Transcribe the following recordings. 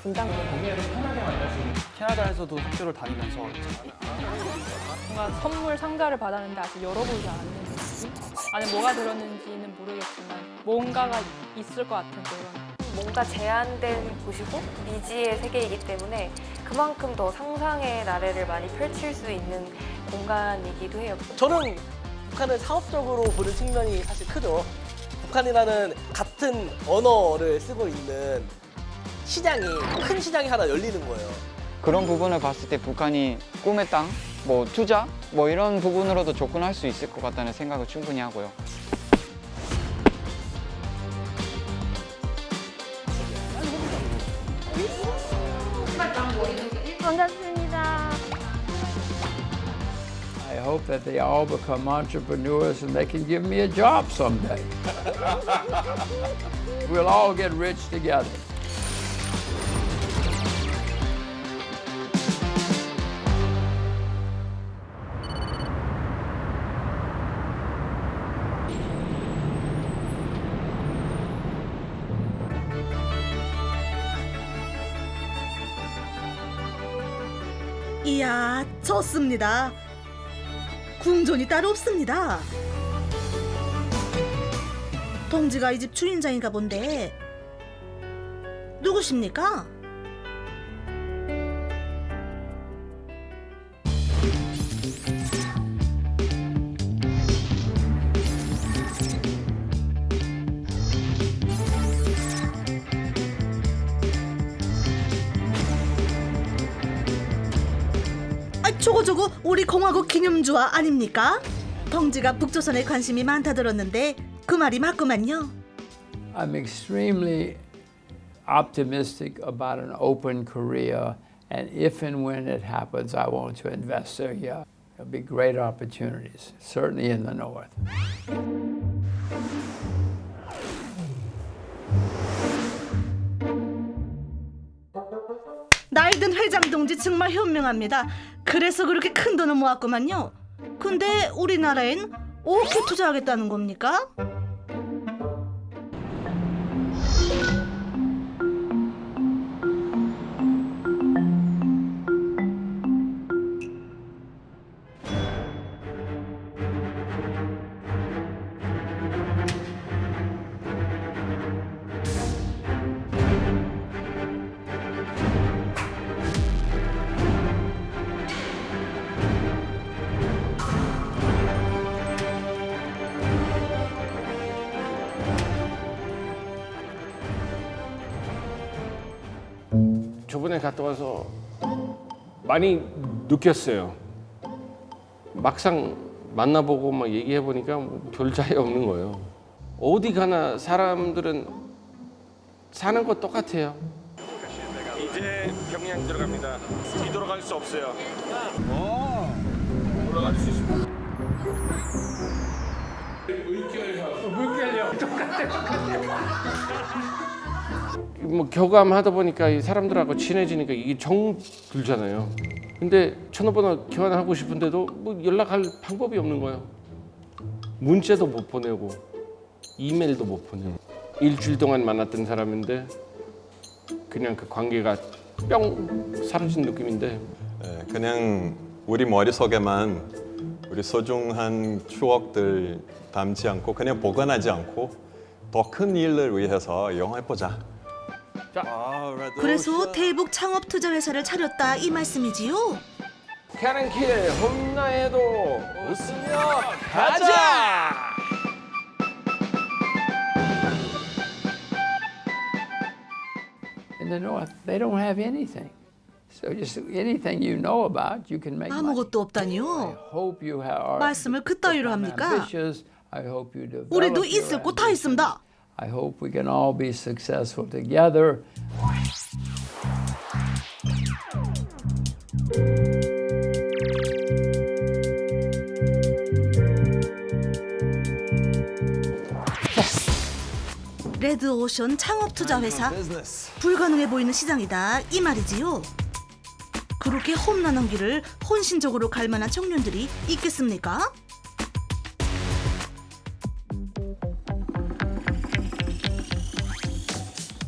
분담금. 캐나다에서도 학교를 다니면서 뭔가 선물 상자를 받았는데 아직 열어보지 않았는 느낌? 안에 뭐가 들었는지는 모르겠지만 뭔가가 있을 것 같은 그런. 뭔가 제한된 곳이고 미지의 세계이기 때문에 그만큼 더 상상의 나래를 많이 펼칠 수 있는 공간이기도 해요. 저는 북한을 상업적으로 보는 측면이 사실 크죠. 북한이라는 같은 언어를 쓰고 있는 시장이, 큰 시장이 하나 열리는 거예요. 그런 부분을 봤을 때 북한이 꿈의 땅, 뭐 투자, 뭐 이런 부분으로도 접근할 수 있을 것 같다는 생각을 충분히 하고요. 반갑습니다. I hope that they all become entrepreneurs and they can give me a job someday. We'll all get rich together. 이야, 좋습니다. 궁전이 따로 없습니다. 동지가 이 집 주인장인가 본데 누구십니까? 저거 우리 공화국 기념주화 아닙니까? 동지가 북조선에 관심이 많다 들었는데 그 말이 맞구만요. I'm extremely optimistic about an open Korea, and if and when it happens, I want to invest there. Yeah, there'll be great opportunities, certainly in the north. 나이든 회장 동지 정말 현명합니다. 그래서 그렇게 큰 돈을 모았구만요. 근데 우리나라엔 어떻게 투자하겠다는 겁니까? 저번에 갔다 와서 많이 느꼈어요. 막상 만나보고 막 얘기해보니까 별 차이 없는 거예요. 어디 가나 사람들은 사는 거 똑같아요. 이제 평양 들어갑니다. 뒤돌아갈 수 없어요. 돌아갈 수 있습니다. 물결요. 뭐 교감하다 보니까 이 사람들하고 친해지니까 이게 정 들잖아요. 근데 전화번호 교환하고 싶은데도 뭐 연락할 방법이 없는 거예요. 문자도 못 보내고 이메일도 못 보내고 일주일 동안 만났던 사람인데 그냥 그 관계가 뿅 사라진 느낌인데 그냥 우리 머릿속에만 우리 소중한 추억들 담지 않고 그냥 보관하지 않고 더 큰 일을 위해서 이용해보자. 그래서 대북 창업 투자 회사를 차렸다 이 말씀이지요? 가는 길 홈나해도 웃으며 가자! In the north, they don't have anything. So just anything you know about, you can make money. 아무것도 I 없다니요? hope you have 말씀을 그따위로 합니까? ambitious. I hope you develop 우리도 your 있을 곳 다 ambitions. 있습니다. I hope we can all be successful together. 레드오션 창업투자회사 불가능해 보이는 시장이다 이 말이지요. 그렇게 험난한 길을 헌신적으로 갈 만한 청년들이 있겠습니까?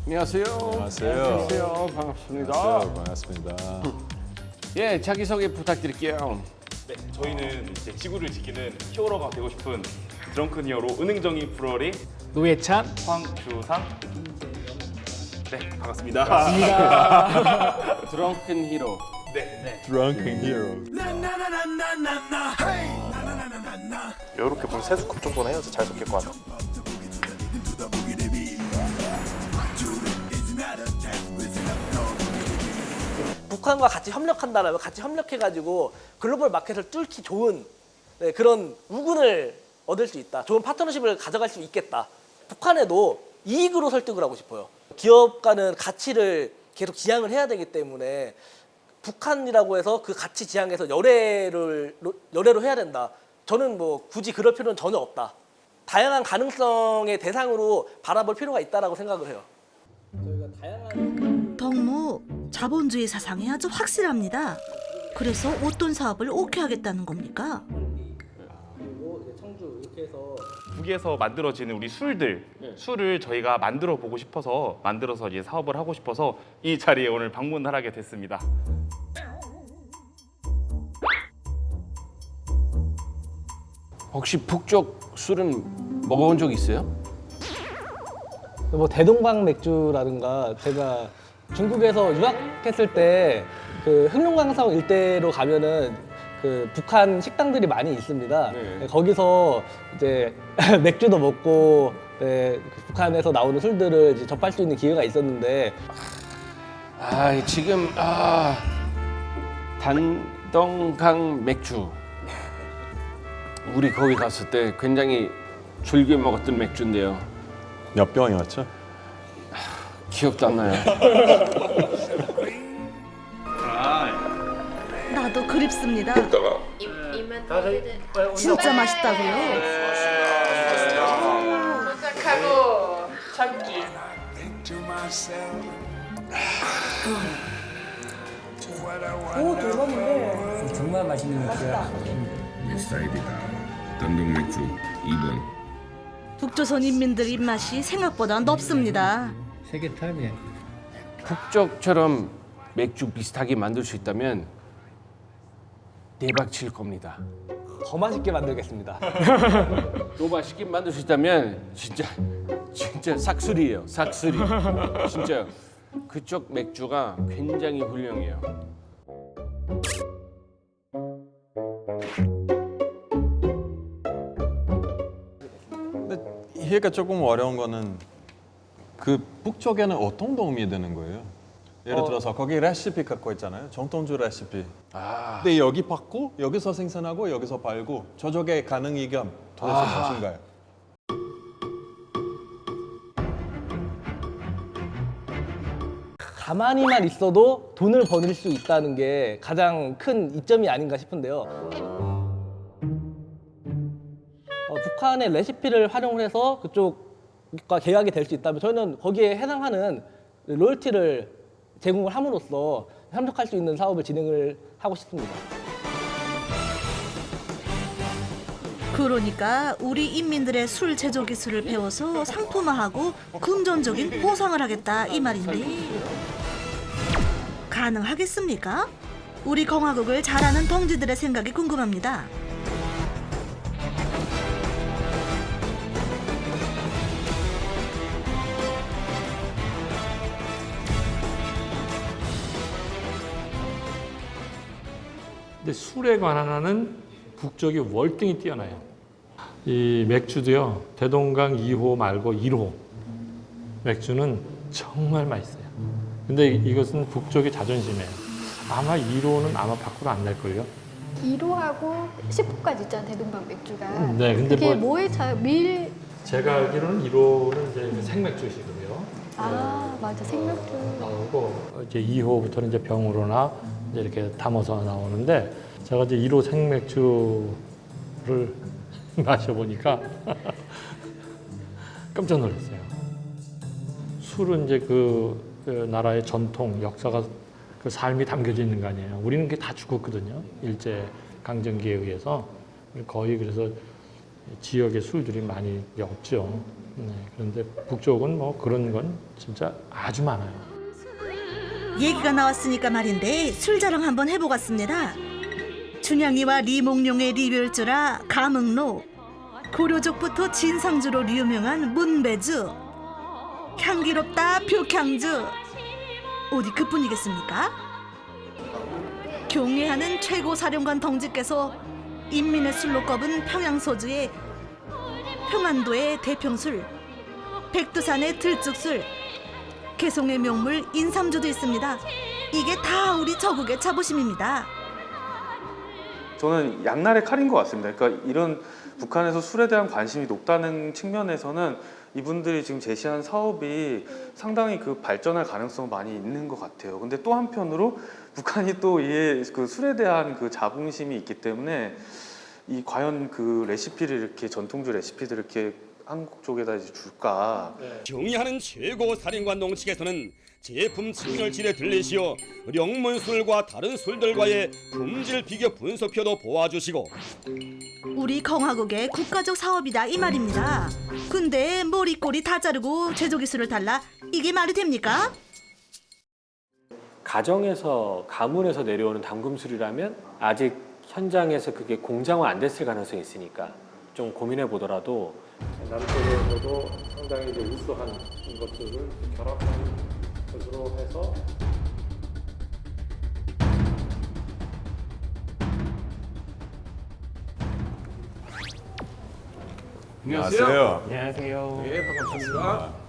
안녕하세요. 안녕하세요. 안녕하세요. 반갑습니다. 반갑습니다. 예, 자기소개 부탁드릴게요. 네, 저희는 이제 지구를 지키는 히어로가 되고 싶은 드렁큰 히어로 은행정이 불어리 노예찬. 황주상. 네, 반갑습니다. 드렁큰 히로. Drunken Hero. 이렇게 보면 세 스쿱 정도는 해야지 잘 섞일 것 같아. 북한과 같이 협력한다라면 같이 협력해가지고 글로벌 마켓을 뚫기 좋은 그런 우군을 얻을 수 있다. 좋은 파트너십을 가져갈 수 있겠다. 북한에도 이익으로 설득을 하고 싶어요. 기업가는 가치를 계속 지향을 해야 되기 때문에 북한이라고 해서 그 가치 지향에서 열애로 해야 된다. 저는 뭐 굳이 그럴 필요는 전혀 없다. 다양한 가능성의 대상으로 바라볼 필요가 있다라고 생각을 해요. 덕무 자본주의 사상이 아주 확실합니다. 그래서 어떤 사업을 오케이 하겠다는 겁니까? 북에서 만들어지는 우리 술을 저희가 만들어 보고 싶어서 만들어서 이제 사업을 하고 싶어서 이 자리에 오늘 방문하게 됐습니다. 혹시 북쪽 술은 먹어본 적 있어요? 뭐 대동강 맥주라든가 제가 중국에서 유학했을 때 그 흑룡강성 일대로 가면은 그 북한 식당들이 많이 있습니다. 네. 거기서 이제 맥주도 먹고 그 북한에서 나오는 술들을 이제 접할 수 있는 기회가 있었는데 지금 단동강 맥주. 우리 거기 갔을 때 굉장히 즐겨 먹었던 맥주인데요. 몇 병이었죠? 기억도 안 나요. 나도 그립습니다. 진짜 맛있다고요? 단독 맥주 2번. 북조선 인민들 입맛이 생각보다 넓습니다. 북쪽처럼 맥주 비슷하게 만들 수 있다면 대박 칠 겁니다. 더 맛있게 만들겠습니다. 또 맛있게 만들 수 있다면 진짜 삭술이에요. 삭술이. 진짜 그쪽 맥주가 굉장히 훌륭해요. 이해가 조금 어려운 거는 그 북쪽에는 어떤 도움이 되는 거예요? 예를 들어서 거기 레시피 갖고 있잖아요. 정통주 레시피. 근데 여기 받고 여기서 생산하고 여기서 팔고 저쪽에 가는 이익이 도대체 무엇인가요? 가만히만 있어도 돈을 벌 수 있다는 게 가장 큰 이점이 아닌가 싶은데요. 북한의 레시피를 활용을 해서 그쪽과 계약이 될 수 있다면 저희는 거기에 해당하는 로열티를 제공을 함으로써 협력할 수 있는 사업을 진행을 하고 싶습니다. 그러니까 우리 인민들의 술 제조 기술을 배워서 상품화하고 금전적인 보상을 하겠다 이 말인데 가능하겠습니까? 우리 공화국을 잘 아는 동지들의 생각이 궁금합니다. 근데 술에 관한 한은 북쪽이 월등히 뛰어나요. 이 맥주도요, 대동강 2호 말고 1호 맥주는 정말 맛있어요. 근데 이것은 북쪽의 자존심이에요. 아마 1호는 아마 밖으로 안 낼걸요. 1호하고 10호까지 있잖아요, 대동강 맥주가. 네, 근데 그게 뭐에 차요? 밀. 제가 알기로는 1호는 이제 생맥주시고요. 맞아, 생맥주. 나오고 이제 2호부터는 이제 병으로나 이제 이렇게 담아서 나오는데 제가 이제 1호 생맥주를 마셔보니까 깜짝 놀랐어요. 술은 이제 그 나라의 전통, 역사가 그 삶이 담겨져 있는 거 아니에요. 우리는 그게 다 죽었거든요. 일제 강점기에 의해서 거의 그래서 지역의 술들이 많이 없죠. 네, 그런데 북쪽은 뭐 그런 건 진짜 아주 많아요. 얘기가 나왔으니까 말인데 술 자랑 한번 해보겠습니다. 춘향이와 리몽룡의 리별주라 감흥로, 고려족부터 진상주로 유명한 문배주, 향기롭다 벽향주. 어디 그뿐이겠습니까? 경애하는 최고 사령관 덩지께서 인민의 술로 꼽은 평양소주의 평안도의 대평술, 백두산의 들쭉술, 개성의 명물 인삼주도 있습니다. 이게 다 우리 저국의 자부심입니다. 저는 양날의 칼인 것 같습니다. 그러니까 이런 북한에서 술에 대한 관심이 높다는 측면에서는 이분들이 지금 제시한 사업이 상당히 그 발전할 가능성이 많이 있는 것 같아요. 근데 또 한편으로 북한이 또 이에 그 술에 대한 그 자부심이 있기 때문에 이 과연 그 레시피를 이렇게 전통주 레시피들을 이렇게 한국 쪽에다 이제 줄까? 경의하는 최고 사령관 농측에서는 제품 증인을 질에 들리시어 영문술과 다른 술들과의 품질 비교 분석표도 보아주시고 우리 공화국의 국가적 사업이다 이 말입니다. 근데 머리꼬리 다 자르고 제조기술을 달라 이게 말이 됩니까? 가정에서 가문에서 내려오는 담금술이라면 아직 현장에서 그게 공장화 안 됐을 가능성이 있으니까 좀 고민해 보더라도 남쪽에서도 상당히 이제 우수한 것들을 결합한 것으로 해서 안녕하세요. 안녕하세요. 네, 반갑습니다.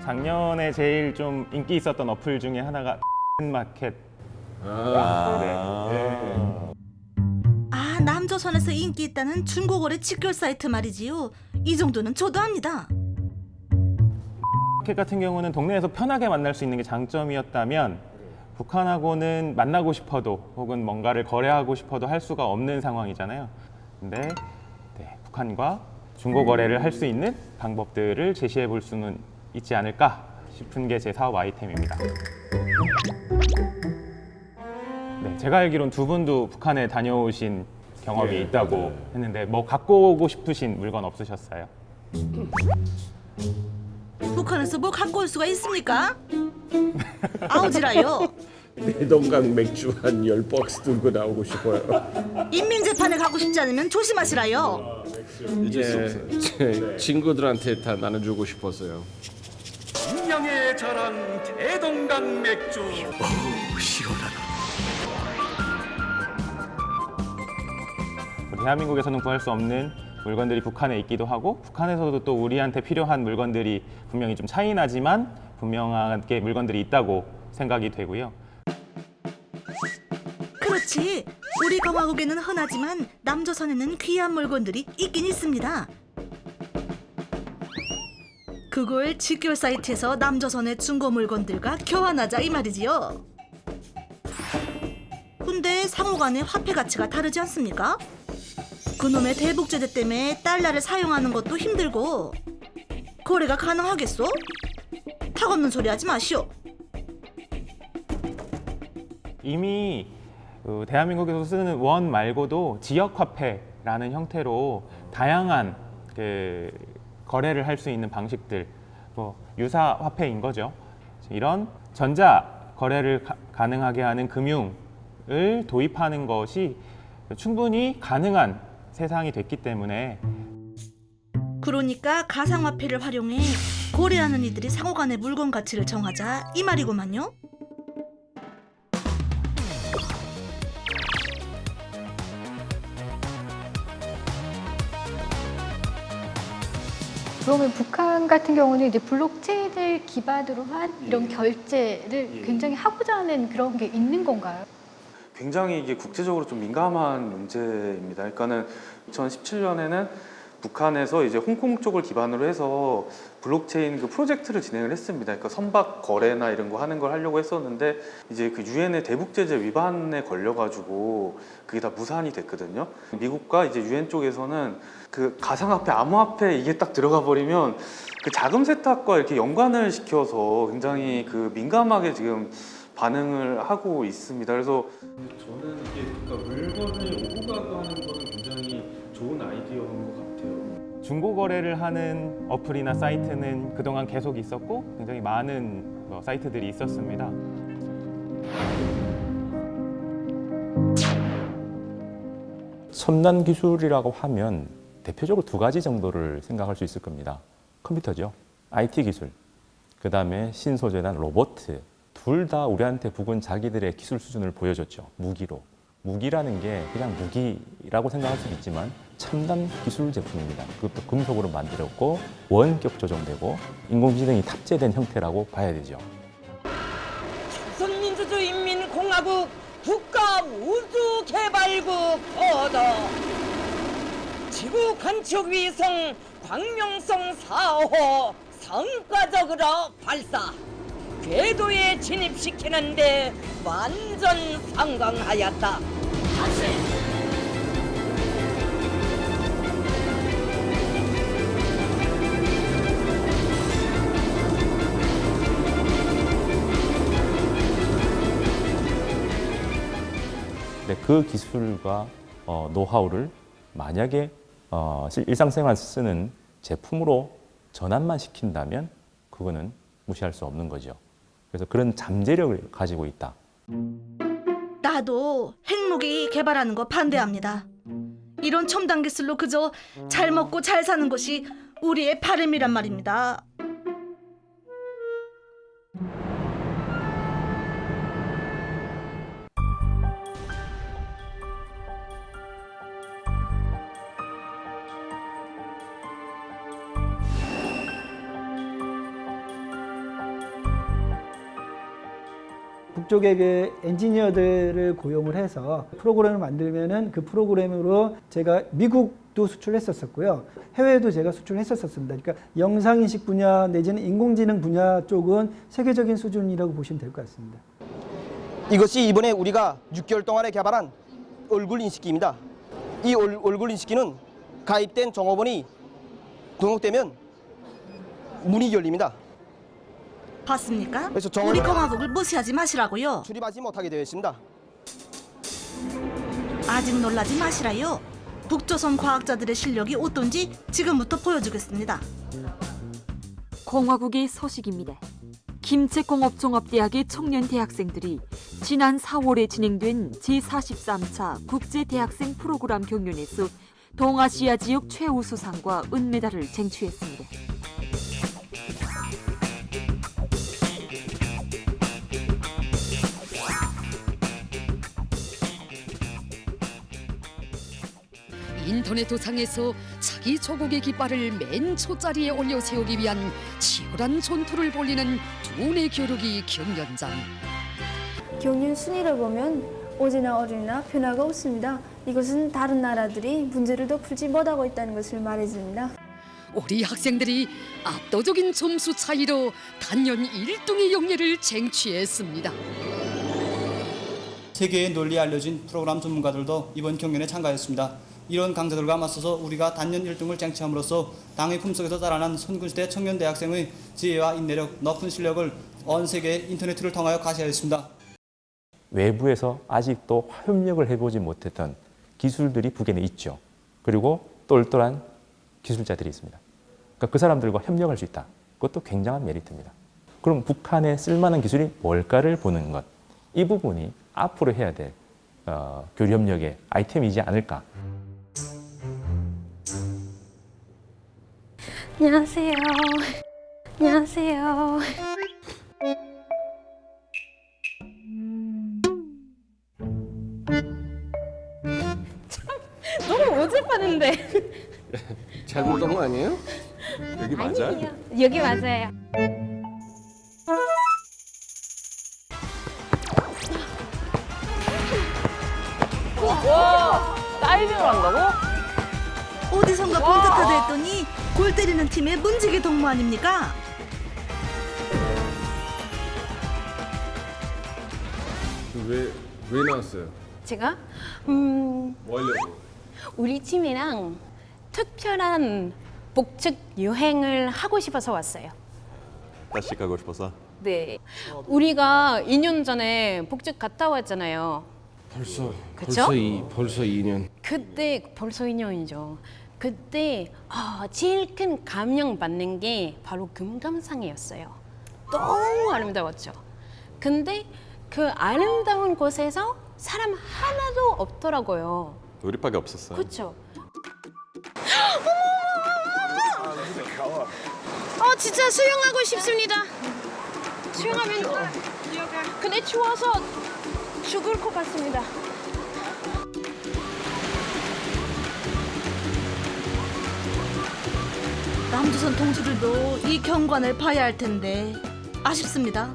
작년에 제일 좀 인기 있었던 어플 중에 하나가 마켓. 남조선에서 인기 있다는 중고거래 직결 사이트 말이지요. 이 정도는 저도 압니다. 마켓 같은 경우는 동네에서 편하게 만날 수 있는 게 장점이었다면 북한하고는 만나고 싶어도 혹은 뭔가를 거래하고 싶어도 할 수가 없는 상황이잖아요. 근데 북한과 중고거래를 할 수 있는 방법들을 제시해 볼 수는 있지 않을까 싶은 게 제 사업 아이템입니다. 네, 제가 알기로는 두 분도 북한에 다녀오신 경험이 있다고 했는데 뭐 갖고 오고 싶으신 물건 없으셨어요? 북한에서 뭐 갖고 올 수가 있습니까? 아우지라요. 대동강 맥주 한 10박스 들고 나오고 싶어요. 인민재판에 가고 싶지 않으면 조심하시라요. 이제 제 친구들한테 다 나눠주고 싶었어요. 분명의 자랑 대동강 맥주. 시원하다. 대한민국에서는 구할 수 없는 물건들이 북한에 있기도 하고 북한에서도 또 우리한테 필요한 물건들이 분명히 좀 차이 나지만 분명하게 물건들이 있다고 생각이 되고요. 그렇지. 우리 공화국에는 흔하지만 남조선에는 귀한 물건들이 있긴 있습니다. 그걸 직결 사이트에서 남조선의 중고 물건들과 교환하자 이 말이지요. 근데 상호 간의 화폐 가치가 다르지 않습니까? 그놈의 대북제재 때문에 달러를 사용하는 것도 힘들고 거래가 가능하겠소? 탁없는 소리 하지 마시오. 이미 대한민국에서 쓰는 원 말고도 지역화폐라는 형태로 다양한 그 거래를 할 수 있는 방식들, 뭐 유사 화폐인 거죠. 이런 전자 거래를 가능하게 하는 금융을 도입하는 것이 충분히 가능한 세상이 됐기 때문에 그러니까 가상화폐를 활용해 거래하는 이들이 상호 간의 물건 가치를 정하자 이 말이구만요. 그러면 북한 같은 경우는 이제 블록체인을 기반으로 한 이런 결제를 굉장히 하고자 하는 그런 게 있는 건가요? 굉장히 이게 국제적으로 좀 민감한 문제입니다. 그러니까는 2017년에는 북한에서 이제 홍콩 쪽을 기반으로 해서 블록체인 그 프로젝트를 진행을 했습니다. 그러니까 선박 거래나 이런 거 하는 걸 하려고 했었는데 이제 그 유엔의 대북 제재 위반에 걸려가지고 그게 다 무산이 됐거든요. 미국과 이제 유엔 쪽에서는 그 가상화폐, 암호화폐 이게 딱 들어가 버리면 그 자금 세탁과 이렇게 연관을 시켜서 굉장히 그 민감하게 지금 반응을 하고 있습니다. 그래서 저는 이게 그러니까 물건을 오고 가고 하는 거는 굉장히 좋은 아이디어인 것 같아요. 중고 거래를 하는 어플이나 사이트는 그동안 계속 있었고 굉장히 많은 사이트들이 있었습니다. 첨단 기술이라고 하면 대표적으로 두 가지 정도를 생각할 수 있을 겁니다. 컴퓨터죠. IT 기술. 그 다음에 신소재나 로봇. 둘 다 우리한테 북은 자기들의 기술 수준을 보여줬죠. 무기로. 무기라는 게 그냥 무기라고 생각할 수도 있지만 첨단 기술 제품입니다. 그것도 금속으로 만들었고 원격 조정되고 인공지능이 탑재된 형태라고 봐야 되죠. 조선민주주의인민공화국 국가우주개발국 얻어 지구 관측위성 광명성 4호 성과적으로 발사 궤도에 진입시키는데 완전 성공하였다. 그 기술과 노하우를 만약에 일상생활 쓰는 제품으로 전환만 시킨다면 그거는 무시할 수 없는 거죠. 그래서 그런 잠재력을 가지고 있다. 나도 핵무기 개발하는 거 반대합니다. 이런 첨단 기술로 그저 잘 먹고 잘 사는 것이 우리의 바람이란 말입니다. 북쪽의 그 엔지니어들을 고용을 해서 프로그램을 만들면은 그 프로그램으로 제가 미국도 수출했었고요. 해외에도 제가 수출했었습니다. 그러니까 영상인식 분야 내지는 인공지능 분야 쪽은 세계적인 수준이라고 보시면 될 것 같습니다. 이것이 이번에 우리가 6개월 동안에 개발한 얼굴 인식기입니다. 이 얼굴 인식기는 가입된 종업원이 등록되면 문이 열립니다. 봤습니까? 그래서 우리 공화국을 무시하지 마시라고요. 출입하지 못하게 되어 있습니다. 아직 놀라지 마시라요. 북조선 과학자들의 실력이 어떤지 지금부터 보여주겠습니다. 공화국의 소식입니다. 김책공업종합대학의 청년 대학생들이 지난 4월에 진행된 제43차 국제대학생 프로그램 경연에서 동아시아 지역 최우수상과 은메달을 쟁취했습니다. 인터넷 도상에서 자기 조국의 깃발을 맨 초자리에 올려 세우기 위한 치열한 전투를 벌이는 두뇌 겨루기 경연장. 경연 순위를 보면 오지나 어리나 변화가 없습니다. 이것은 다른 나라들이 문제를 더 풀지 못하고 있다는 것을 말해줍니다. 우리 학생들이 압도적인 점수 차이로 단연 1등의 영예를 쟁취했습니다. 세계의 널리 알려진 프로그램 전문가들도 이번 경연에 참가했습니다. 이런 강자들과 맞서서 우리가 단연 1등을 쟁취함으로써 당의 품속에서 자라난 선군시대 청년 대학생의 지혜와 인내력, 높은 실력을 온 세계의 인터넷을 통하여 가시하였습니다. 외부에서 아직도 협력을 해보지 못했던 기술들이 북에는 있죠. 그리고 똘똘한 기술자들이 있습니다. 그러니까 그 사람들과 협력할 수 있다. 그것도 굉장한 메리트입니다. 그럼 북한에 쓸만한 기술이 뭘까를 보는 것. 이 부분이 앞으로 해야 될 교류 협력의 아이템이지 않을까. 안녕하세요. 안녕하세요. 너무 어젯밤인데. 잘못 온 거 아니에요? 여기 맞아요? 여기 맞아요. 와, 다이빙을 한다고? 어디선가 본 듯하다 했더니 골 때리는 팀의 문지기 동무 아닙니까? 왜 나왔어요? 제가 뭐 하려고? 우리 팀이랑 특별한 북측 여행을 하고 싶어서 왔어요. 다시 가고 싶어서. 네. 우리가 2년 전에 북측 갔다 왔잖아요. 벌써 그쵸? 벌써 2년. 그때 벌써 2년이죠. 그때 제일 큰 감명 받는 게 바로 금강산이었어요. 너무 아름다웠죠. 근데 그 아름다운 곳에서 사람 하나도 없더라고요. 우리밖에 없었어요. 그렇죠. 진짜 수영하고 싶습니다. 수영하면 근데 추워서 죽을 것 같습니다. 남조선 동지들도 이 경관을 봐야 할 텐데 아쉽습니다.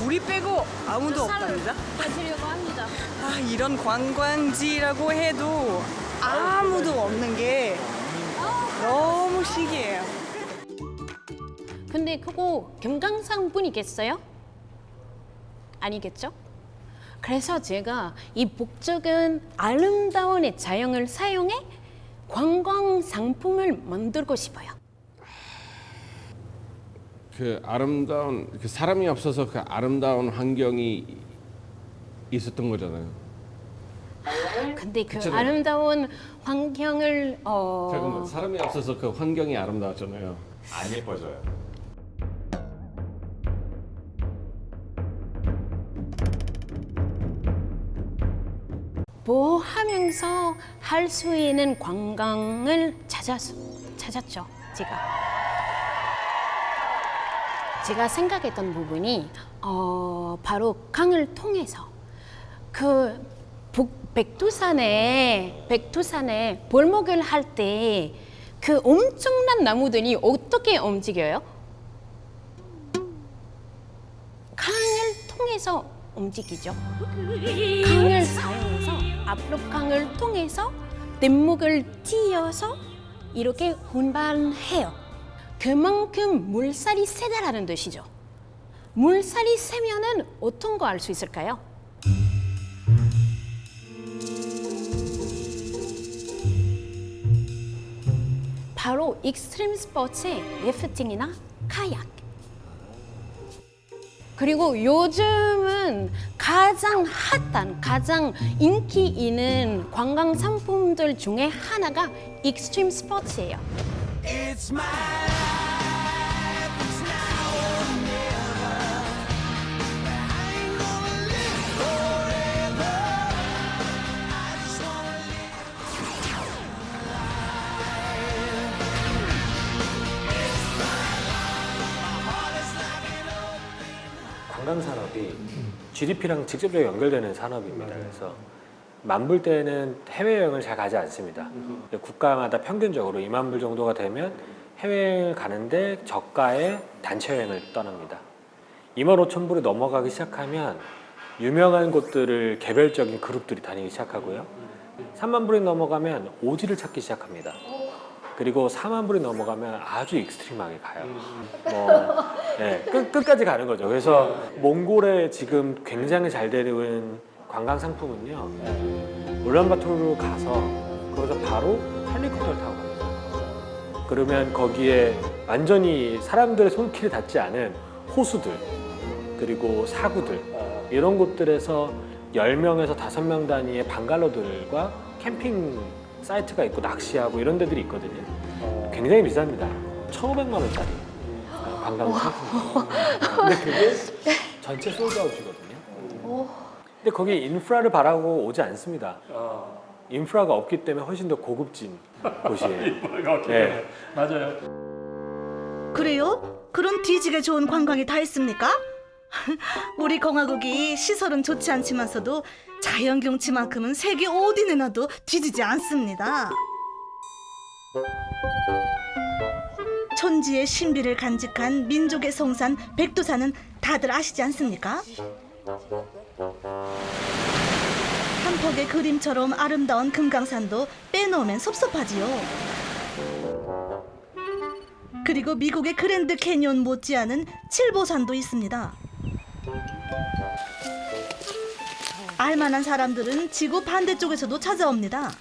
우리 빼고 아무도 없답니다. 가시려고 합니다. 이런 관광지라고 해도 아무도 없는 게 너무 신기해요. 근데 그거 금강산 분이겠어요? 아니겠죠? 그래서 제가 이 북쪽은 아름다운 자연을 사용해 관광 상품을 만들고 싶어요. 그 아름다운 그 사람이 없어서 그 아름다운 환경이 있었던 거잖아요. 근데 그 그렇잖아요. 아름다운 환경을 잠깐만, 사람이 없어서 그 환경이 아름다웠잖아요. 안 예뻐져요. 보호하면서 할 수 있는 관광을 찾았죠. 제가 생각했던 부분이 바로 강을 통해서 그 백두산에 벌목을 할 때 그 엄청난 나무들이 어떻게 움직여요? 강을 통해서 움직이죠. 강을 사용해서 앞으로 강을 통해서 뗏목을 띄어서 이렇게 운반해요. 그만큼 물살이 세다라는 뜻이죠. 물살이 세면은 어떤 거 알 수 있을까요? 바로 익스트림 스포츠의 래프팅이나 카약. 그리고 요즘은 가장 핫한, 가장 인기 있는 관광 상품들 중에 하나가 익스트림 스포츠예요. 관광 산업이 GDP랑 직접적으로 연결되는 산업입니다. 그래서 만불 때는 해외여행을 잘 가지 않습니다. 국가마다 평균적으로 2만 불 정도가 되면 해외여행을 가는데 저가의 단체 여행을 떠납니다. 2만 5천 불이 넘어가기 시작하면 유명한 곳들을 개별적인 그룹들이 다니기 시작하고요. 3만 불이 넘어가면 오지를 찾기 시작합니다. 그리고 4만 불이 넘어가면 아주 익스트림하게 가요. 끝까지 가는 거죠. 그래서 몽골에 지금 굉장히 잘 되는 관광 상품은요, 울란바토르로 가서 거기서 바로 헬리콥터를 타고 갑니다. 그러면 거기에 완전히 사람들의 손길이 닿지 않은 호수들, 그리고 사구들, 이런 곳들에서 10명에서 5명 단위의 방갈로들과 캠핑 사이트가 있고 낚시하고 이런 데들이 있거든요. 굉장히 비쌉니다. 1,500만 원짜리 관광 상품. 근데 그게 전체 솔드아웃이거든요. 근데 거기 인프라를 바라고 오지 않습니다. 인프라가 없기 때문에 훨씬 더 고급진 곳이에요. 네. 맞아요. 그래요? 그런 뒤지게 좋은 관광이 다 있습니까? 우리 공화국이 시설은 좋지 않지만서도 자연 경치만큼은 세계 어디에 놔도 뒤지지 않습니다. 천지의 신비를 간직한 민족의 성산 백두산은 다들 아시지 않습니까? 한 폭의 그림처럼 아름다운 금강산도 빼놓으면 섭섭하지요. 그리고 미국의 그랜드 캐니언 못지않은 칠보산도 있습니다. 알만한 사람들은 지구 반대쪽에서도 찾아옵니다.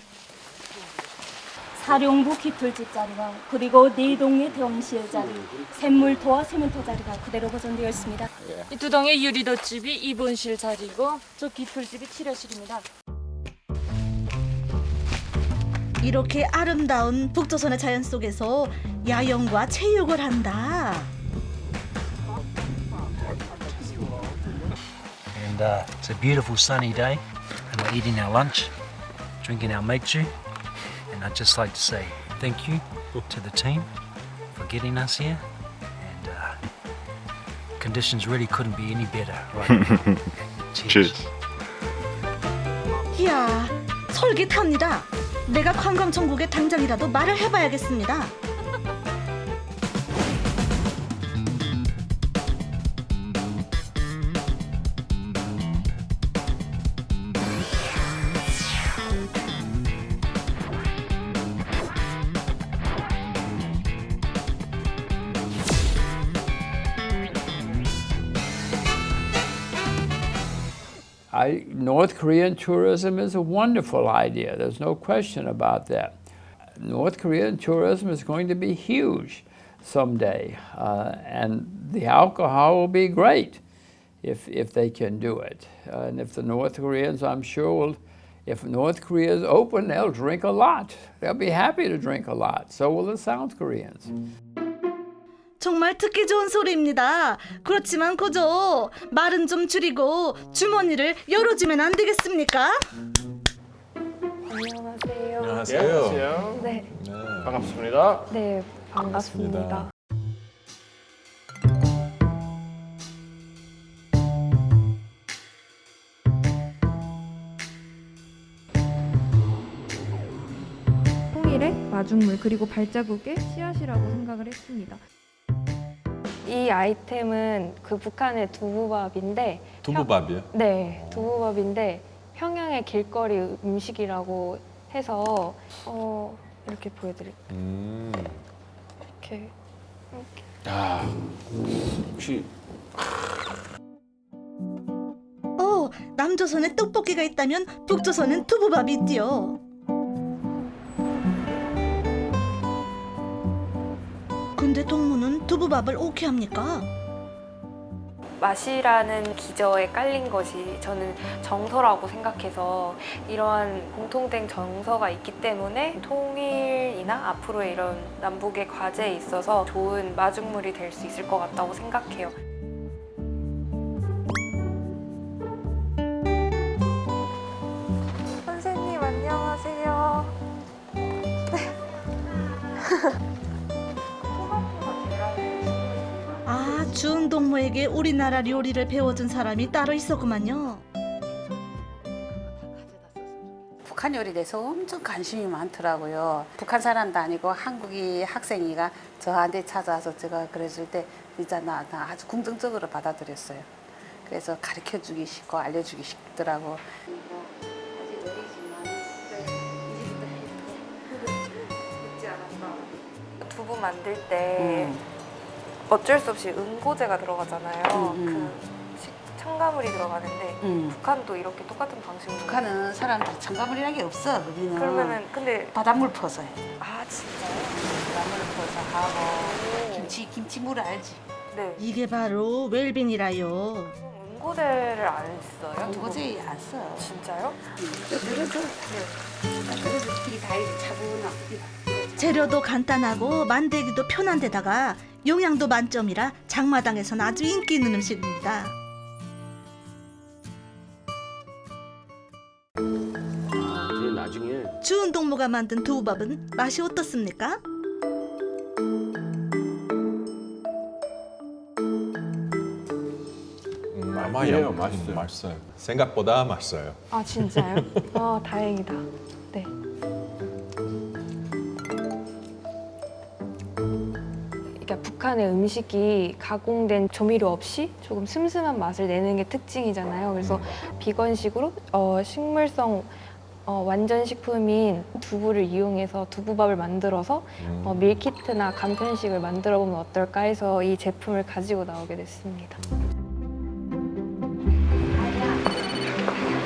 사령부 깃털집 자리와 그리고 네 동네 대원실 자리, 샘물터와 세면터 자리가 그대로 보존되어 있습니다. 이 두 동의 유리도집이 입원실 자리고 저 깃털집이 치료실입니다. 이렇게 아름다운 북조선의 자연 속에서 야영과 체육을 한다. And it's a beautiful sunny day, and we're eating our lunch, drinking our 맥주. And I'd just like to say thank you to the team for getting us here. And conditions really couldn't be any better right now. Cheers. 이야, 솔깃합니다. 내가 관광천국의 당장이라도 말을 해봐야겠습니다. North Korean tourism is a wonderful idea. There's no question about that. North Korean tourism is going to be huge someday, and the alcohol will be great if they can do it. And if the North Koreans, I'm sure, will, if North Korea is open, they'll drink a lot. They'll be happy to drink a lot. So will the South Koreans. 정말 듣기 좋은 소리입니다. 그렇지만 그저 말은 좀 줄이고 주머니를 열어주면 안 되겠습니까? 안녕하세요. 안녕하세요. 네. 반갑습니다. 네, 반갑습니다. 통일의 마중물 그리고 발자국의 씨앗이라고 생각을 했습니다. 이 아이템은 그 북한의 두부밥인데 두부밥이요? 네, 두부밥인데 평양의 길거리 음식이라고 해서 이렇게 보여드릴게요. 이렇게. 아, 혹시 남조선에 떡볶이가 있다면 북조선엔 두부밥이 있디요. 근데 동무는 두부밥을 오케이 합니까? 맛이라는 기저에 깔린 것이 저는 정서라고 생각해서 이러한 공통된 정서가 있기 때문에 통일이나 앞으로의 이런 남북의 과제에 있어서 좋은 마중물이 될 수 있을 것 같다고 생각해요. 선생님 안녕하세요. 아, 주은 동무에게 우리나라 요리를 배워준 사람이 따로 있었구만요. 북한 요리에 대해서 엄청 관심이 많더라고요. 북한 사람도 아니고 한국이 학생이가 저한테 찾아와서 제가 그랬을 때 진짜 나 아주 긍정적으로 받아들였어요. 그래서 가르쳐주기 쉽고 알려주기 쉽더라고. 두부 만들 때 어쩔 수 없이 응고제가 들어가잖아요. 그 첨가물이 들어가는데 북한도 이렇게 똑같은 방식으로. 북한은 사람들이 첨가물이라는 게 없어. 거기는 그러면은 근데 바닷물 퍼서 해. 아 진짜요? 바닷물 퍼서 하고 김치물을 알지? 네. 이게 바로 웰빙이라요. 응고제를 안 써요? 응고제 안 써. 진짜요? 그래도 그래도 이 다이를 차분하고. 재료도 간단하고 만들기도 편한 데다가 영양도 만점이라 장마당에선 아주 인기 있는 음식입니다. 제 나중에 주은 동무가 만든 두부밥은 맛이 어떻습니까? 아마요, 맛있어요. 생각보다 맛있어요. 아 진짜요? 아 다행이다. 네. 그러니까 북한의 음식이 가공된 조미료 없이 조금 슴슴한 맛을 내는 게 특징이잖아요. 그래서 비건식으로 식물성 완전 식품인 두부를 이용해서 두부밥을 만들어서 밀키트나 간편식을 만들어 보면 어떨까 해서 이 제품을 가지고 나오게 됐습니다.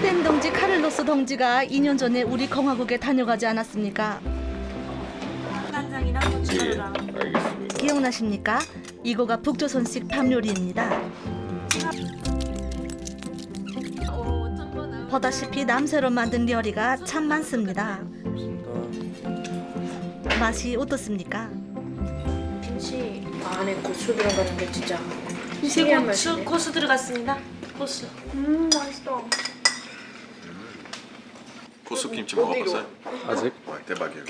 댄 동지 카를로스 동지가 2년 전에 우리 공화국에 다녀가지 않았습니까? 간장이랑 고춧가루랑 기억나십니까? 이거가 북조선식 밥 요리입니다. 보다시피 남새로 만든 요리가 참 많습니다. 맛이 어떻습니까? 김치 안에 고추 들어가는 게 진짜 김치 신기한 고추 맛이네. 고수 들어갔습니다. 고수. 맛있어. 고수김치 먹어봤어요? 아직? 와, 대박이에요.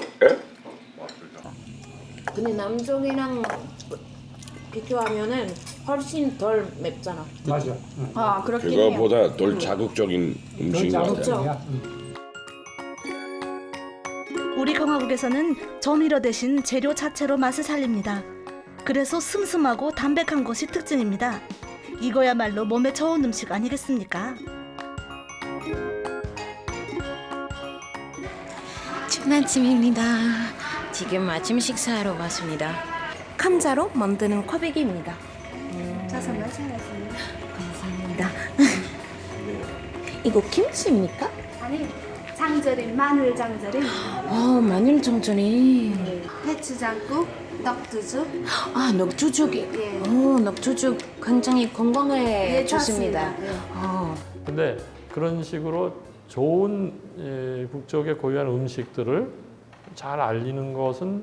근데 남쪽이랑 비교하면은 훨씬 덜 맵잖아. 맞아. 아 그렇긴 해요. 그거보다 덜 자극적인 음식인 것 같아요. 그렇죠. 우리 공화국에서는 조미료 대신 재료 자체로 맛을 살립니다. 그래서 슴슴하고 담백한 것이 특징입니다. 이거야말로 몸에 좋은 음식 아니겠습니까? 좋은 아침입니다. 지금 아침 식사하러 왔습니다. 감자로 만드는 꽈배기입니다. 자선만 잘했습니다. 감사합니다. 이거 김치입니까? 아니, 장절임, 마늘 장절임, 마늘 정전이. 배추장국, 넉두죽. 아, 넉주죽이. 넉주죽 굉장히 건강에 예, 좋습니다. 좋습니다. 근데 그런 식으로 좋은 북쪽의 고유한 음식들을 잘 알리는 것은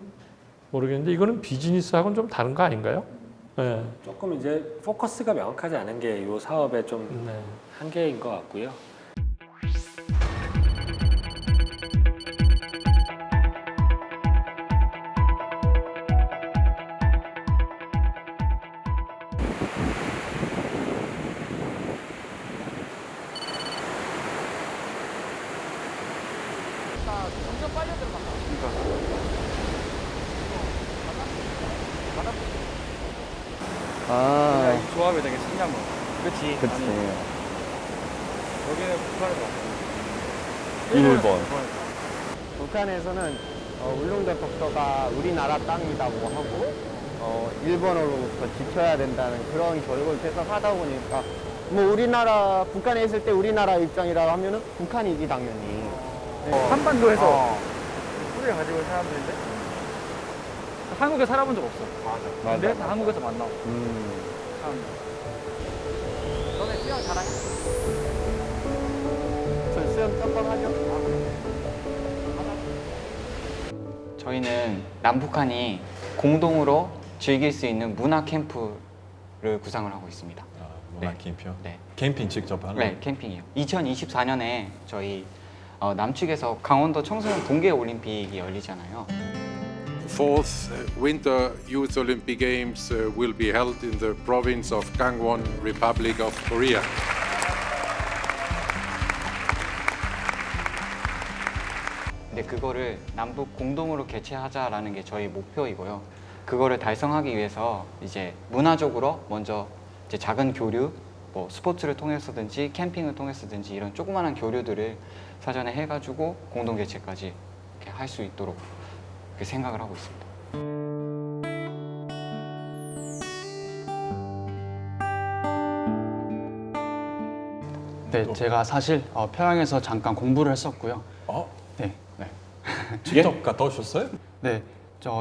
모르겠는데 이거는 비즈니스하고는 좀 다른 거 아닌가요? 네. 조금 이제 포커스가 명확하지 않은 게 이 사업의 좀 한계인 것 같고요. 아, 이 조합이 되게 신기한 거 같아. 그치? 그치. 여기는 북한에서 일본. 북한에서는 울릉도 독도가 우리나라 땅이라고 하고 일본어로부터 지켜야 된다는 그런 교육을 계속 하다 보니까 뭐 우리나라 북한에 있을 때 우리나라 입장이라고 하면은 북한이지 당연히. 한반도에서 뿌리를 가지고 있는 사람들인데 한국에 살아본 적 없어. 맞아. 근데 다 한국에서 만나고. 사람들. 너네 수영 잘하냐? 저 수영 조금 하죠. 저희는 남북한이 공동으로 즐길 수 있는 문화 캠프를 구상을 하고 있습니다. 문화 캠프요? 네. 캠핑 직접 하는? 네, 캠핑이요. 2024년에 저희 남측에서 강원도 청소년 동계 올림픽이 열리잖아요. Fourth Winter Youth Olympic Games will be held in the province of Gangwon, Republic of Korea. 근데 그거를 남북 공동으로 개최하자라는 게 저희 목표이고요. 그거를 달성하기 위해서 이제 문화적으로 먼저 이제 작은 교류, 뭐 스포츠를 통해서든지 캠핑을 통해서든지 이런 조그마한 교류들을 사전에 해가지고 공동 개최까지 할 수 있도록 그렇게 생각을 하고 있습니다. 네, 제가 사실 평양에서 잠깐 공부를 했었고요. 네. 직접 갔다 오셨어요? 네,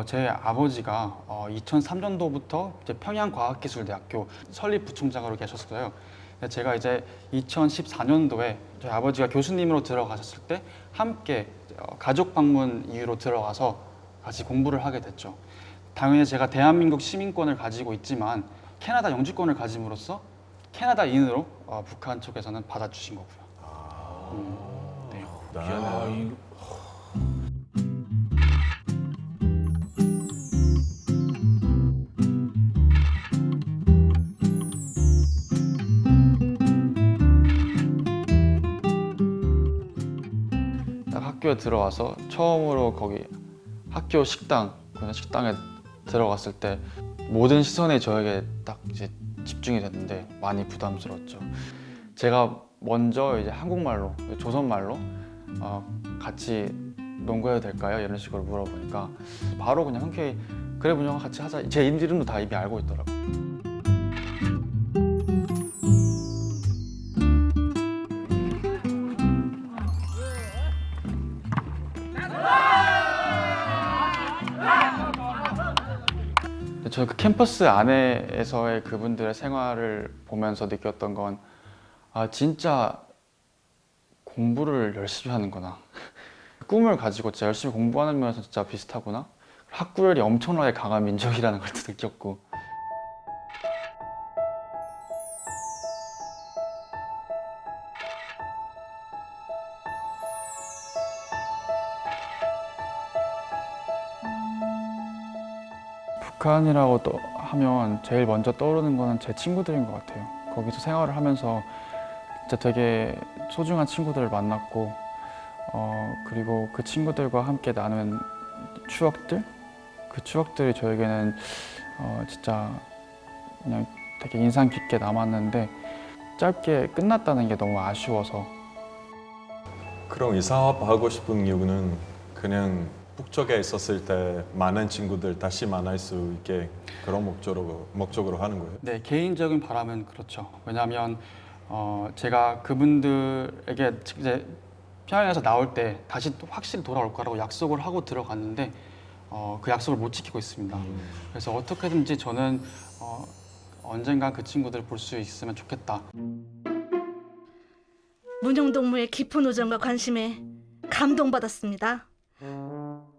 제 아버지가 2003년도부터 이제 평양과학기술대학교 설립 부총장으로 계셨어요. 제가 이제 2014년도에 저희 아버지가 교수님으로 들어가셨을 때 함께 가족 방문 이유로 들어가서 같이 공부를 하게 됐죠. 당연히 제가 대한민국 시민권을 가지고 있지만 캐나다 영주권을 가짐으로써 캐나다인으로 북한 쪽에서는 받아주신 거고요. 네. 학교에 들어와서 처음으로 거기 학교 식당에 들어갔을 때 모든 시선이 저에게 딱 이제 집중이 됐는데 많이 부담스러웠죠. 제가 먼저 이제 한국말로, 조선말로 같이 농구해도 될까요? 이런 식으로 물어보니까 바로 그냥 흔쾌히 그래 문영아 같이 하자. 제 이름도 다 이미 알고 있더라고요. 저는 그 캠퍼스 안에서의 그분들의 생활을 보면서 느꼈던 건 진짜 공부를 열심히 하는구나. 꿈을 가지고 진짜 열심히 공부하는 면에서 진짜 비슷하구나. 학구열이 엄청나게 강한 민족이라는 걸 또 느꼈고. 북한이라고 또 하면 제일 먼저 떠오르는 거는 제 친구들인 것 같아요. 거기서 생활을 하면서 진짜 되게 소중한 친구들을 만났고 그리고 그 친구들과 함께 나눈 추억들? 그 추억들이 저에게는 진짜 그냥 되게 인상 깊게 남았는데 짧게 끝났다는 게 너무 아쉬워서. 그럼 이 사업 하고 싶은 이유는 그냥 북쪽에 있었을 때 많은 친구들 다시 만날 수 있게 그런 목적으로 하는 거예요? 네, 개인적인 바람은 그렇죠. 왜냐하면 제가 그분들에게 이제 평양에서 나올 때 다시 또 확실히 돌아올 거라고 약속을 하고 들어갔는데 그 약속을 못 지키고 있습니다. 그래서 어떻게든지 저는 언젠가 그 친구들을 볼 수 있으면 좋겠다. 문영동무의 깊은 우정과 관심에 감동받았습니다.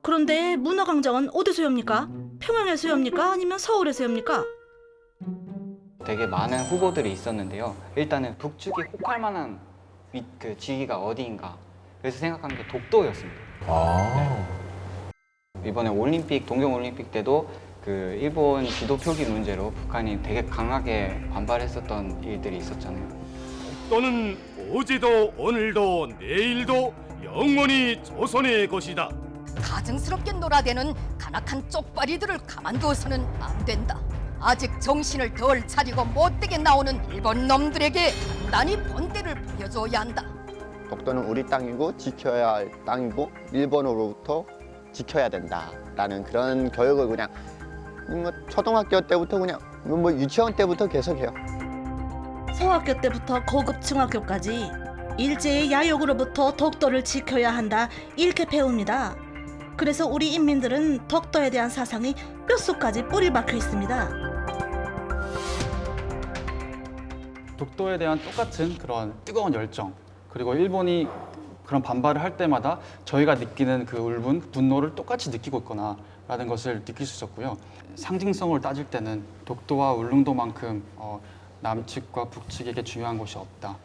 그런데 문화광장은 어디서엽니까? 평양에서엽니까? 아니면 서울에서엽니까? 되게 많은 후보들이 있었는데요. 일단은 북측이 혹할 만한 그 지위가 어디인가. 그래서 생각한 게 독도였습니다. 네. 이번에 올림픽, 동경올림픽 때도 그 일본 지도 표기 문제로 북한이 되게 강하게 반발했었던 일들이 있었잖아요. 독도는 어제도 오늘도 내일도 영원히 조선의 것이다. 가증스럽게 놀아대는 간악한 쪽발이들을 가만두어서는 안 된다. 아직 정신을 덜 차리고 못되게 나오는 일본 놈들에게 단단히 본때를 보여줘야 한다. 독도는 우리 땅이고 지켜야 할 땅이고 일본으로부터 지켜야 된다라는 그런 교육을 그냥 뭐 초등학교 때부터 그냥 뭐 유치원 때부터 계속해요. 소학교 때부터 고급 중학교까지 일제의 야욕으로부터 독도를 지켜야 한다 이렇게 배웁니다. 그래서 우리 인민들은 독도에 대한 사상이 뼛속까지 뿌리 박혀 있습니다. 독도에 대한 똑같은 그런 뜨거운 열정, 그리고 일본이 그런 반발을 할 때마다 저희가 느끼는 그 울분, 분노를 똑같이 느끼고 있구나 라는 것을 느낄 수 있었고요. 상징성을 따질 때는 독도와 울릉도만큼 남측과 북측에게 중요한 곳이 없다.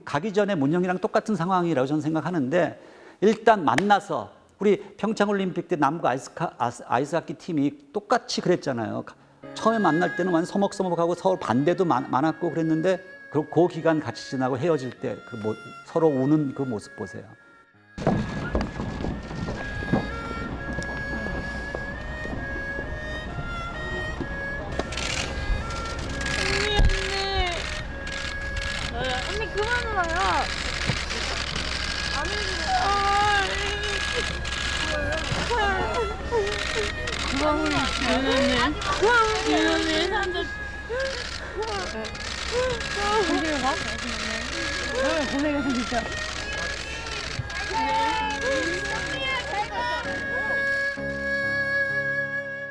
가기 전에 문영이랑 똑같은 상황이라고 저는 생각하는데, 일단 만나서 우리 평창올림픽 때 남부 아이스하키 팀이 똑같이 그랬잖아요. 처음에 만날 때는 완전 서먹서먹하고 서로 반대도 많았고 그랬는데 그 기간 같이 지나고 헤어질 때 서로 우는 그 모습 보세요. 언니 그만 울어요. 안 고생했어 진짜.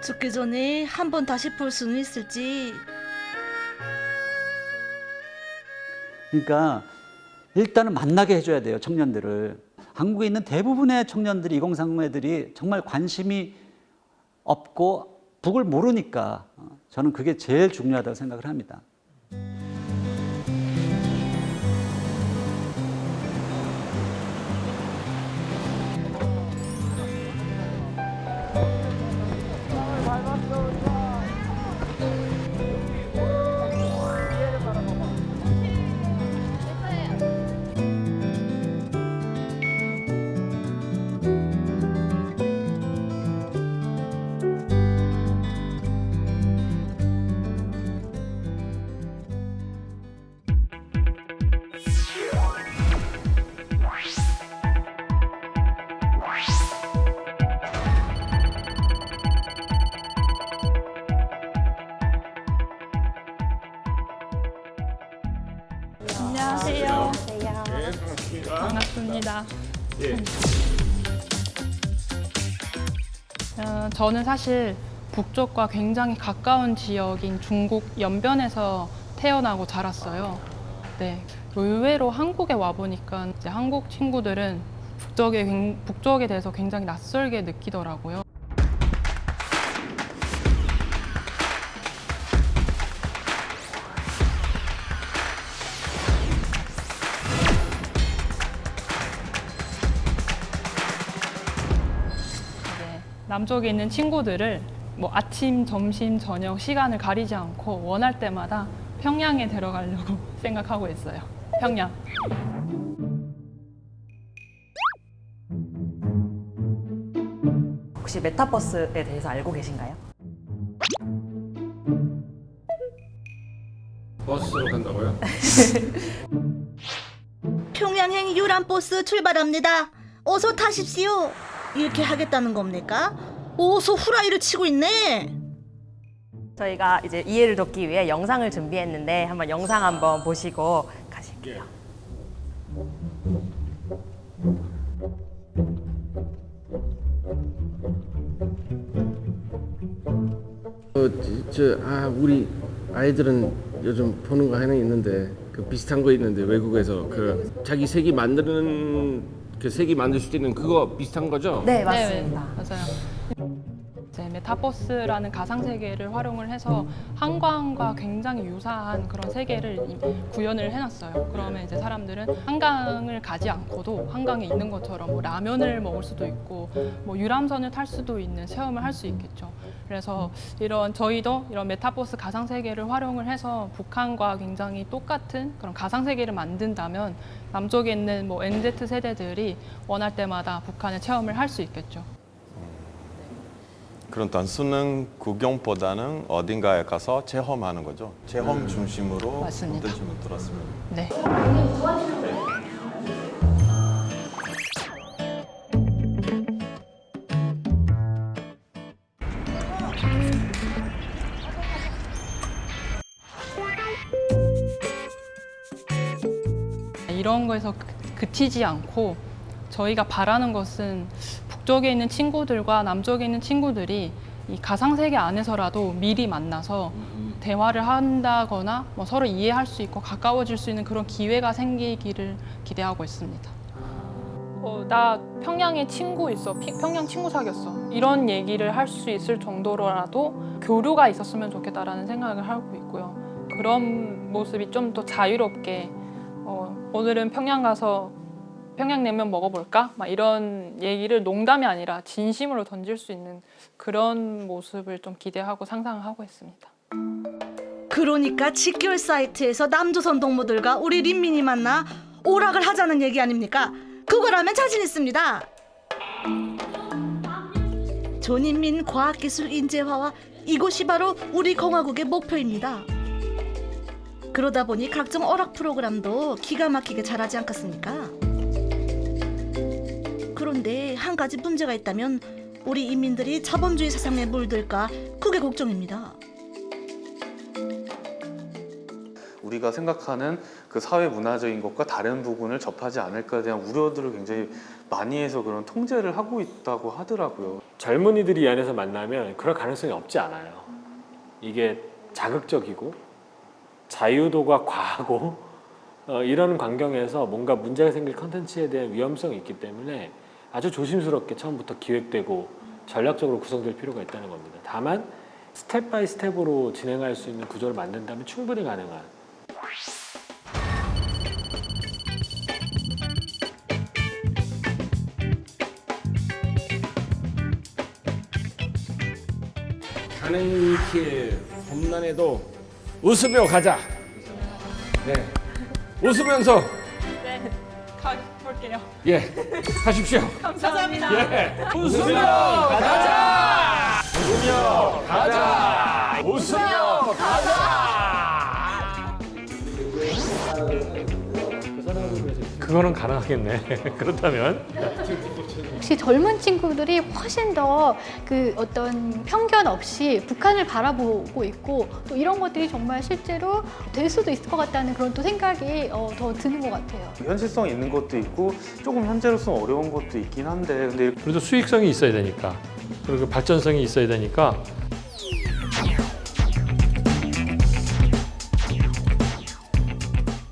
죽기 전에 한 번 다시 볼 수는 있을지. 그러니까 일단은 만나게 해줘야 돼요, 청년들을. 한국에 있는 대부분의 청년들이, 2030 애들이 정말 관심이 없고 북을 모르니까 저는 그게 제일 중요하다고 생각을 합니다. 감사합니다. 예. 저는 사실 북쪽과 굉장히 가까운 지역인 중국 연변에서 태어나고 자랐어요. 네, 의외로 한국에 와 보니까 이제 한국 친구들은 북쪽에 대해서 굉장히 낯설게 느끼더라고요. 남쪽에 있는 친구들을 뭐 아침, 점심, 저녁 시간을 가리지 않고 원할 때마다 평양에 데려가려고 생각하고 있어요. 평양. 혹시 메타버스에 대해서 알고 계신가요? 버스로 간다고요? 평양행 유람버스 출발합니다. 어서 타십시오. 이렇게 하겠다는 겁니까? 어서 후라이를 치고 있네. 저희가 이제 이해를 돕기 위해 영상을 준비했는데 한번 영상 한번 보시고 가실게요. 우리 아이들은 요즘 보는 거 하나 있는데 그 비슷한 거 있는데 외국에서 그 자기 색이 만드는 그 색이 만들 수 있는 그거 비슷한 거죠? 네, 맞습니다. 네, 맞아요. 이제 메타버스라는 가상 세계를 활용을 해서 한강과 굉장히 유사한 그런 세계를 구현을 해놨어요. 그러면 이제 사람들은 한강을 가지 않고도 한강에 있는 것처럼 뭐 라면을 먹을 수도 있고 뭐 유람선을 탈 수도 있는 체험을 할 수 있겠죠. 그래서 저희도 이런 메타버스 가상 세계를 활용을 해서 북한과 굉장히 똑같은 그런 가상 세계를 만든다면 남쪽에 있는 뭐 MZ 세대들이 원할 때마다 북한의 체험을 할 수 있겠죠. 그런 단순한 구경보다는 어딘가에 가서 체험하는 거죠. 체험 중심으로 맞습니다. 어떤 질문 들었습니다. 네. 이런 거에서 그치지 않고 저희가 바라는 것은 북쪽에 있는 친구들과 남쪽에 있는 친구들이 이 가상세계 안에서라도 미리 만나서 대화를 한다거나 뭐 서로 이해할 수 있고 가까워질 수 있는 그런 기회가 생기기를 기대하고 있습니다. 나 평양에 친구 있어. 평양 친구 사귀었어. 이런 얘기를 할 수 있을 정도로라도 교류가 있었으면 좋겠다라는 생각을 하고 있고요. 그런 모습이 좀 더 자유롭게 오늘은 평양 가서 평양냉면 먹어볼까? 막 이런 얘기를 농담이 아니라 진심으로 던질 수 있는 그런 모습을 좀 기대하고 상상을 하고 있습니다. 그러니까 직결 사이트에서 남조선 동무들과 우리 린민이 만나 오락을 하자는 얘기 아닙니까? 그거라면 자신 있습니다. 전인민 과학기술 인재화와 이곳이 바로 우리 공화국의 목표입니다. 그러다 보니 각종 오락 프로그램도 기가 막히게 잘하지 않겠습니까? 그런데 한 가지 문제가 있다면 우리 인민들이 자본주의 세상에 물들까 그게 걱정입니다. 우리가 생각하는 그 사회 문화적인 것과 다른 부분을 접하지 않을까에 대한 우려들을 굉장히 많이 해서 그런 통제를 하고 있다고 하더라고요. 젊은이들이 이 안에서 만나면 그럴 가능성이 없지 않아요. 이게 자극적이고 자유도가 과하고 이런 환경에서 뭔가 문제가 생길 컨텐츠에 대한 위험성이 있기 때문에 아주 조심스럽게 처음부터 기획되고 전략적으로 구성될 필요가 있다는 겁니다. 다만 스텝 바이 스텝으로 진행할 수 있는 구조를 만든다면 충분히 가능한. 가는 길 험난해도 웃으며 가자. 네, 웃으면서. 네, 가볼게요. 예, 하십시오. 감사합니다. 예, 웃으며 가자. 웃으며 가자. 웃으며 가자. 그거는 가능하겠네. 그렇다면. 혹시 젊은 친구들이 훨씬 더 그 어떤 편견 없이 북한을 바라보고 있고 또 이런 것들이 정말 실제로 될 수도 있을 것 같다는 그런 또 생각이 더 드는 것 같아요. 현실성 있는 것도 있고 조금 현재로서 어려운 것도 있긴 한데 근데 그래도 수익성이 있어야 되니까 그리고 발전성이 있어야 되니까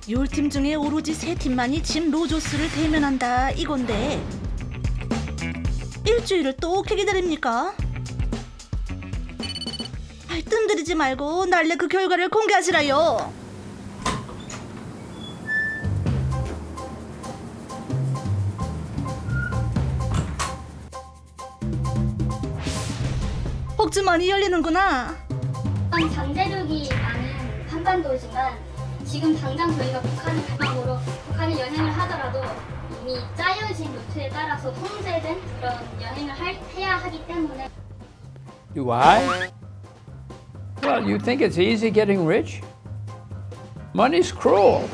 율팀 중에 오로지 3팀만이 짐 로조스를 대면한다 이건데 일주일을 또 어떻게 기다립니까? 아이, 뜸들이지 말고 날래 그 결과를 공개하시라요. 복주머니 열리는구나. 잠재력이 많은 한반도지만 지금 당장 저희가 북한을 대상으로 북한을 여행을 하더라도 이미 짜여진 루트에 따라서 통제된 그런 여행을 해야 하기 때문에. Why? Well, you think it's easy getting rich? Money's cruel.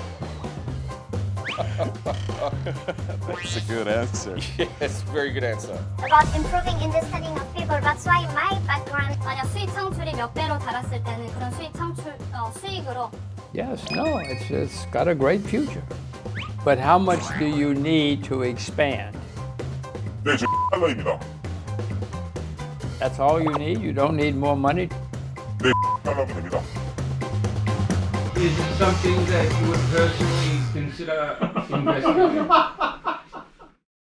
That's a good answer. Yes, very good answer. About improving understanding of people. That's why my background. 만약 수익 창출이 몇 배로 달았을 때는 그런 수익 창출 수익으로. Yes, no, it's got a great future. But how much do you need to expand? 네, 저 달러입니다. That's all you need? You don't need more money? 네, 달러면 됩니다. Is it something that you would personally consider investing in?